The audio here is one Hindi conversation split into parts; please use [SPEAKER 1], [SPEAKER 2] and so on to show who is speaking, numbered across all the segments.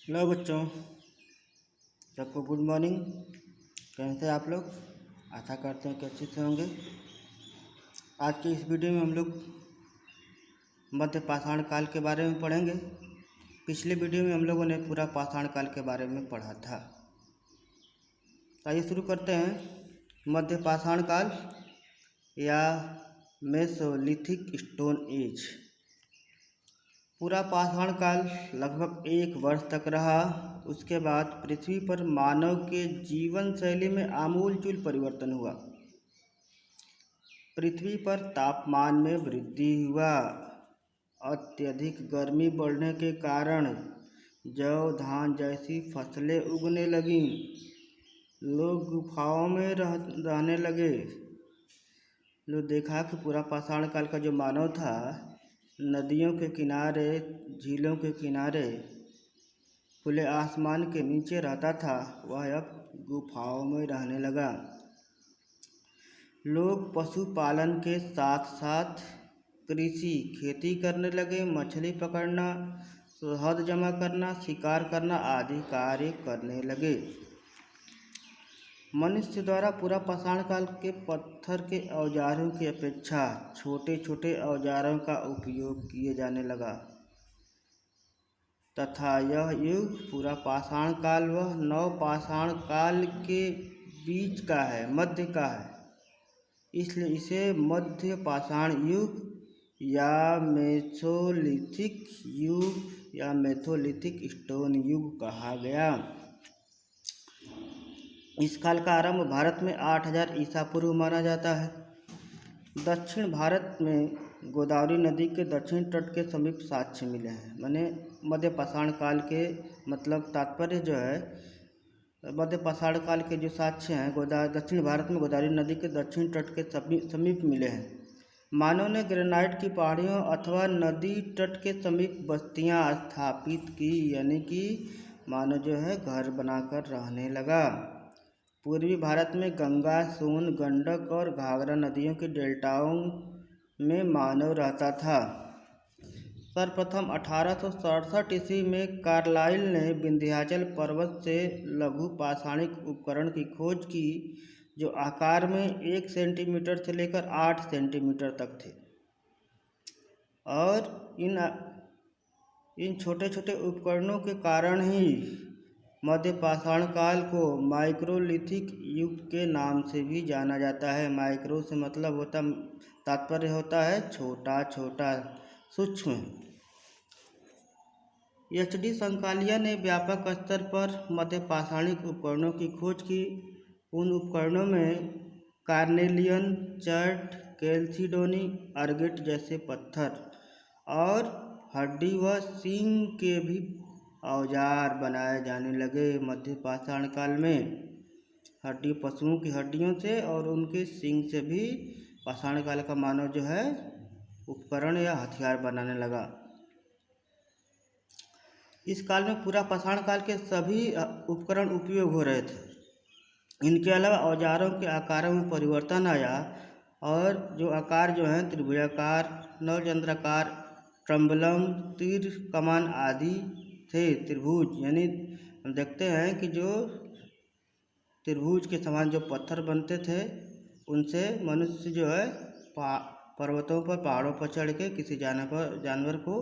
[SPEAKER 1] हेलो बच्चों, सबको गुड मॉर्निंग। कैसे आप लोग? आशा करते हैं कि अच्छे से होंगे। आज की इस वीडियो में हम लोग मध्य पाषाण काल के बारे में पढ़ेंगे। पिछले वीडियो में हम लोगों ने पूरा पाषाण काल के बारे में पढ़ा था। आइए शुरू करते हैं। मध्य पाषाण काल या मेसोलिथिक स्टोन एज। पूरा पाषाण काल लगभग 1 वर्ष तक रहा। उसके बाद पृथ्वी पर मानव के जीवन शैली में आमूलचूल परिवर्तन हुआ। पृथ्वी पर तापमान में वृद्धि हुआ। अत्यधिक गर्मी बढ़ने के कारण जौ धान जैसी फसलें उगने लगीं। लोग गुफाओं में रहने लगे। जो देखा कि पूरा पाषाण काल का जो मानव था, नदियों के किनारे, झीलों के किनारे, खुले आसमान के नीचे रहता था, वह अब गुफाओं में रहने लगा। लोग पशुपालन के साथ साथ कृषि, खेती करने लगे। मछली पकड़ना, शहद जमा करना, शिकार करना आदि कार्य करने लगे। मनुष्य द्वारा पूरा पाषाण काल के पत्थर के औजारों की अपेक्षा छोटे छोटे औजारों का उपयोग किए जाने लगा तथा यह युग पूरा पाषाण काल व नवपाषाण काल के बीच का है, मध्य का है। इसलिए इसे मध्य पाषाण युग या मेसोलिथिक युग या मेसोलिथिक स्टोन युग कहा गया। इस काल का आरंभ भारत में 8000 ईसा पूर्व माना जाता है। दक्षिण भारत में गोदावरी नदी के दक्षिण तट के समीप साक्ष्य मिले हैं। माने मध्य पाषाण काल के मतलब तात्पर्य जो है, मध्य पाषाण काल के जो साक्ष्य हैं दक्षिण भारत में गोदावरी नदी के दक्षिण तट के समीप मिले हैं। मानव ने ग्रेनाइट की पहाड़ियों अथवा नदी तट के समीप बस्तियां स्थापित की, यानी कि मानव जो है घर बनाकर रहने लगा। पूर्वी भारत में गंगा, सोन, गंडक और घाघरा नदियों के डेल्टाओं में मानव रहता था। सर्वप्रथम 1867 ईस्वी में कार्लाइल ने विंध्याचल पर्वत से लघु पाषाणिक उपकरण की खोज की, जो आकार में 1 सेंटीमीटर से लेकर 8 सेंटीमीटर तक थे। और इन छोटे छोटे उपकरणों के कारण ही मध्य पाषाण काल को माइक्रोलिथिक युग के नाम से भी जाना जाता है। माइक्रो से मतलब तात्पर्य होता है छोटा छोटा, सूक्ष्म। एच.डी. संकालिया ने व्यापक स्तर पर मध्य पाषाणिक उपकरणों की खोज की। उन उपकरणों में कार्नेलियन, चर्ट, कैल्सिडोनी, अर्गेट जैसे पत्थर और हड्डी व सींग के भी औजार बनाए जाने लगे। मध्य पाषाण काल में पशुओं की हड्डियों से और उनके सींग से भी पाषाण काल का मानव जो है उपकरण या हथियार बनाने लगा। इस काल में पूरा पाषाण काल के सभी उपकरण उपयोग हो रहे थे। इनके अलावा औजारों के आकारों में परिवर्तन आया और जो आकार जो हैं त्रिभुजाकार, नवचंद्राकार, ट्रम्बलम, तीर कमान आदि थे। त्रिभुज यानी हम देखते हैं कि जो त्रिभुज के समान जो पत्थर बनते थे, उनसे मनुष्य जो है पर्वतों पर, पहाड़ों पर चढ़ के किसी जानवर को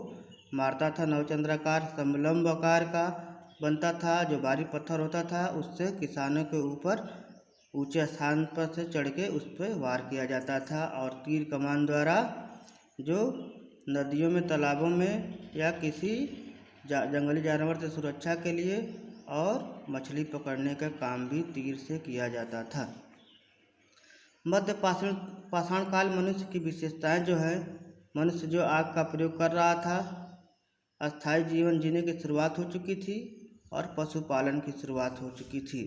[SPEAKER 1] मारता था। नवचंद्राकार समलंब आकार का बनता था, जो भारी पत्थर होता था, उससे किसानों के ऊपर ऊंचे स्थान पर से चढ़ के उस पर वार किया जाता था। और तीर कमान द्वारा जो नदियों में, तालाबों में या किसी जंगली जानवर से सुरक्षा के लिए और मछली पकड़ने का काम भी तीर से किया जाता था। मध्य पाषाण काल मनुष्य की विशेषताएं जो है, मनुष्य जो आग का प्रयोग कर रहा था, अस्थायी जीवन जीने की शुरुआत हो चुकी थी और पशुपालन की शुरुआत हो चुकी थी।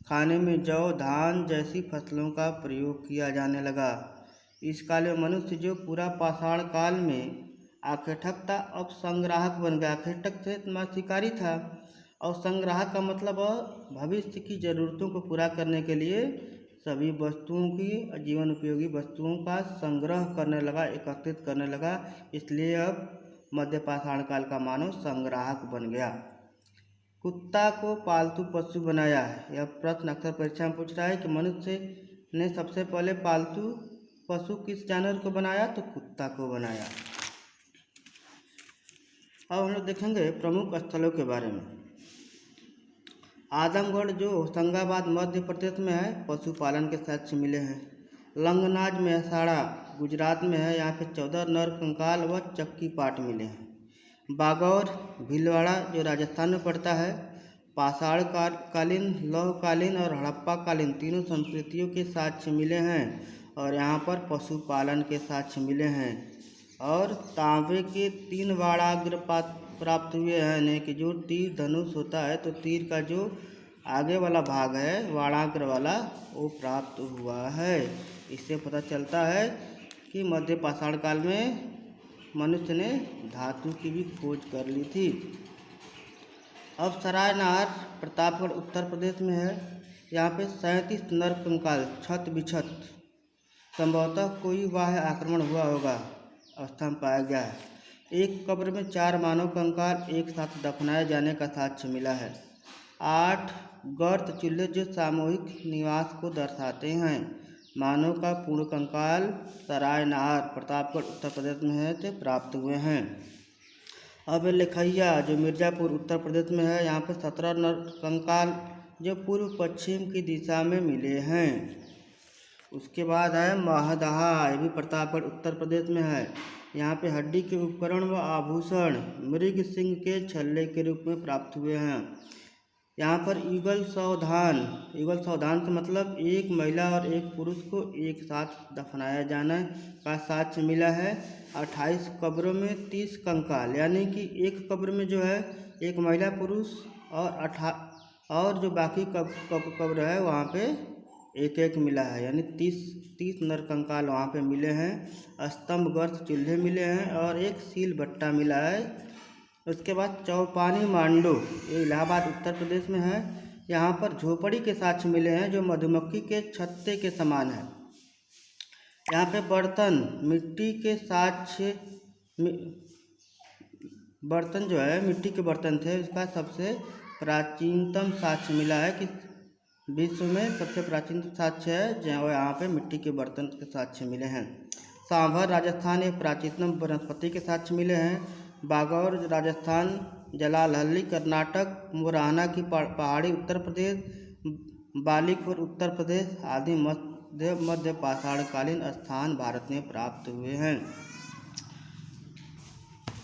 [SPEAKER 1] खाने में जौ, धान जैसी फसलों का प्रयोग किया जाने लगा। इस काल में मनुष्य जो पूरा पाषाण काल में आखेटक था, अब संग्राहक बन गया। आखेटक से शिकारी था और संग्राहक का मतलब भविष्य की ज़रूरतों को पूरा करने के लिए सभी वस्तुओं की, जीवन उपयोगी वस्तुओं का संग्रह करने लगा, एकत्रित करने लगा। इसलिए अब मध्य पाषाण काल का मानव संग्राहक बन गया। कुत्ता को पालतू पशु बनाया है? यह प्रश्न अक्सर परीक्षा में पूछ रहा है कि मनुष्य ने सबसे पहले पालतू पशु किस जानवर को बनाया? तो कुत्ता को बनाया। अब हम लोग देखेंगे प्रमुख स्थलों के बारे में। आजमगढ़ जो होशंगाबाद मध्य प्रदेश में है, पशुपालन के साक्ष्य मिले हैं। लंगनाज मेहसाणा गुजरात में है, यहाँ पे 14 नर कंकाल व चक्की पाट मिले हैं। बागौर भीलवाड़ा जो राजस्थान में पड़ता है, पाषाण कालीन, लौह कालीन और हड़प्पा कालीन तीनों संस्कृतियों के साक्ष्य मिले हैं और यहाँ पर पशुपालन के साक्ष्य मिले हैं। और तांबे के 3 वाड़ाग्र प्राप्त हुए हैं, यानी कि जो तीर धनुष होता है तो तीर का जो आगे वाला भाग है वाड़ाग्र वाला वो प्राप्त हुआ है। इससे पता चलता है कि मध्य पाषाण काल में मनुष्य ने धातु की भी खोज कर ली थी। अब सरायनार प्रतापगढ़ उत्तर प्रदेश में है, यहाँ पे 37 नर कंकाल छत बिछत संभवतः कोई बाह्य आक्रमण हुआ होगा अवस्था में पाया गया है। एक कब्र में 4 मानव कंकाल एक साथ दफनाए जाने का साक्ष्य मिला है। 8 गर्त चूल्हे जो सामूहिक निवास को दर्शाते हैं। मानव का पूर्ण कंकाल सरायनार प्रतापगढ़ उत्तर प्रदेश में है से प्राप्त हुए हैं। अब लिखैया जो मिर्ज़ापुर उत्तर प्रदेश में है, यहाँ पे 17 नर कंकाल जो पूर्व पश्चिम की दिशा में मिले हैं। उसके बाद है महदहा, ये भी प्रतापगढ़ उत्तर प्रदेश में है, यहाँ पे हड्डी के उपकरण व आभूषण मृग सिंह के छल्ले के रूप में प्राप्त हुए हैं। यहाँ पर युगल सावधान का मतलब एक महिला और एक पुरुष को एक साथ दफनाया जाना का साक्ष्य मिला है। 28 कब्रों में 30 कंकाल, यानी कि एक कब्र में जो है एक महिला पुरुष और जो बाकी कब्र है वहाँ पे एक एक मिला है, यानी 30 नर कंकाल वहाँ पे मिले हैं। स्तंभ गर्त चूल्हे मिले हैं और एक सील भट्टा मिला है। उसके बाद चौपानी मांडो, ये इलाहाबाद उत्तर प्रदेश में है, यहाँ पर झोपड़ी के साक्ष्य मिले हैं जो मधुमक्खी के छत्ते के समान है। यहाँ पे बर्तन मिट्टी के साक्ष्य, बर्तन जो है मिट्टी के बर्तन थे, इसका सबसे प्राचीनतम साक्ष्य मिला है कि विश्व में सबसे प्राचीन साक्ष्य है जहाँ यहाँ पे मिट्टी के बर्तन के साक्ष्य मिले हैं। सांभर राजस्थान एक प्राचीनतम वनस्पति के साक्ष्य मिले हैं। बागौर राजस्थान, जलालहल्ली कर्नाटक, मुराहना की पहाड़ी उत्तर प्रदेश, बालिकपुर उत्तर प्रदेश आदि मध्य पाषाणकालीन स्थान भारत में प्राप्त हुए हैं।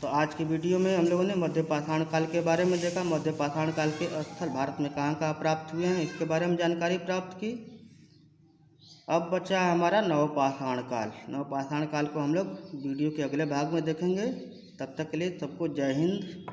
[SPEAKER 1] तो आज की वीडियो में हम लोगों ने मध्य पाषाण काल के बारे में देखा। मध्य पाषाण काल के स्थल भारत में कहाँ कहाँ प्राप्त हुए हैं इसके बारे में जानकारी प्राप्त की। अब बचा है हमारा नवपाषाण काल। नवपाषाण काल को हम लोग वीडियो के अगले भाग में देखेंगे। तब तक के लिए सबको जय हिंद।